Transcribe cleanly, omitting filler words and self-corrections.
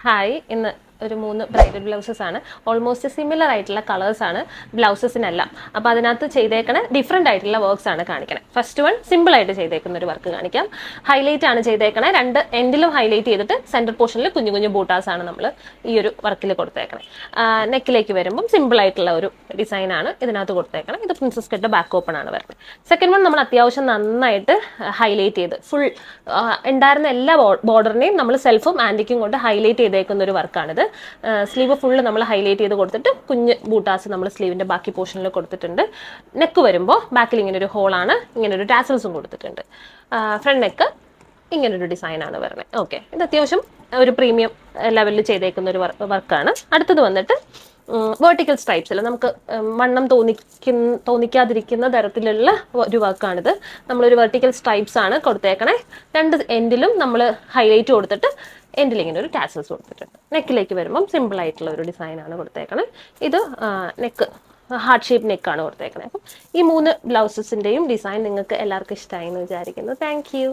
Hi ഇന്ന് ഒരു 3 bridal blouses ആണ്. ഓൾമോസ്റ്റ് സിമിലർ ആയിട്ടുള്ള കളേഴ്സ് ആണ് ബ്ലൗസസിനെല്ലാം. അപ്പോൾ അതിനകത്ത് ചെയ്തേക്കണ ഡിഫറെൻ്റ് ആയിട്ടുള്ള വർക്ക്സ് ആണ് കാണിക്കണേ. ഫസ്റ്റ് വൺ സിമ്പിൾ ആയിട്ട് ചെയ്തേക്കുന്ന ഒരു വർക്ക് കാണിക്കാം. ഹൈലൈറ്റ് ആണ് ചെയ്തേക്കണേ. 2 എൻഡിലും ഹൈലൈറ്റ് ചെയ്തിട്ട് സെൻറ്റർ പോർഷനിൽ കുഞ്ഞു കുഞ്ഞു ബൂട്ടാസ് ആണ് നമ്മൾ ഈ ഒരു വർക്കിൽ കൊടുത്തേക്കണേ. നെക്കിലേക്ക് വരുമ്പം സിമ്പിൾ ആയിട്ടുള്ള ഒരു ഡിസൈൻ ആണ് ഇതിനകത്ത് കൊടുത്തേക്കണേ. ഇത് പ്രിൻസസ് കട്ട് ബാക്ക് ഓപ്പൺ ആണ് വരുന്നത്. സെക്കൻഡ് വൺ നമ്മൾ അത്യാവശ്യം നന്നായിട്ട് ഹൈലൈറ്റ് ചെയ്ത് ഫുൾ ഉണ്ടായിരുന്ന എല്ലാ ബോർഡറിനെയും നമ്മൾ സെൽഫും ആൻറ്റിക്കും കൊണ്ട് ഹൈലൈറ്റ് ചെയ്തേക്കുന്ന ഒരു വർക്കാണിത്. സ്ലീവ് ഫുള്ള് നമ്മൾ ഹൈലൈറ്റ് ചെയ്ത് കൊടുത്തിട്ട് കുഞ്ഞ് ബൂട്ടാസ് നമ്മൾ സ്ലീവിൻ്റെ ബാക്കി പോർഷനിൽ കൊടുത്തിട്ടുണ്ട്. നെക്ക് വരുമ്പോൾ ബാക്കിൽ ഇങ്ങനെ ഒരു ഹോളാണ്, ഇങ്ങനെ ഒരു ടാസൽസും കൊടുത്തിട്ടുണ്ട്. ഫ്രണ്ട് നെക്ക് ഇങ്ങനൊരു ഡിസൈനാണ് വരുന്നത്. ഓക്കെ, ഇത് അത്യാവശ്യം ഒരു പ്രീമിയം ലെവലിൽ ചെയ്തേക്കുന്ന ഒരു വർക്കാണ്. അടുത്തത് വന്നിട്ട് വെർട്ടിക്കൽ സ്ട്രൈപ്സിൽ നമുക്ക് വണ്ണം തോന്നിക്കാതിരിക്കുന്ന തരത്തിലുള്ള ഒരു വർക്കാണിത്. നമ്മളൊരു വെർട്ടിക്കൽ സ്ട്രൈപ്സ് ആണ് കൊടുത്തേക്കണേ. 2 എൻഡിലും നമ്മൾ ഹൈലൈറ്റ് കൊടുത്തിട്ട് എൻഡിൽ ഇങ്ങനെ ഒരു ടാസൽസ് കൊടുത്തിട്ടുണ്ട്. നെക്കിലേക്ക് വരുമ്പം സിമ്പിൾ ആയിട്ടുള്ള ഒരു ഡിസൈനാണ് കൊടുത്തേക്കണേ. ഇത് നെക്ക് ഹാർട്ട് ഷേപ്പ് നെക്കാണ് കൊടുത്തേക്കണേ. അപ്പം ഈ 3 ബ്ലൗസസിൻ്റെയും ഡിസൈൻ നിങ്ങൾക്ക് എല്ലാവർക്കും ഇഷ്ടമായി എന്ന് വിചാരിക്കുന്നു. Thank you.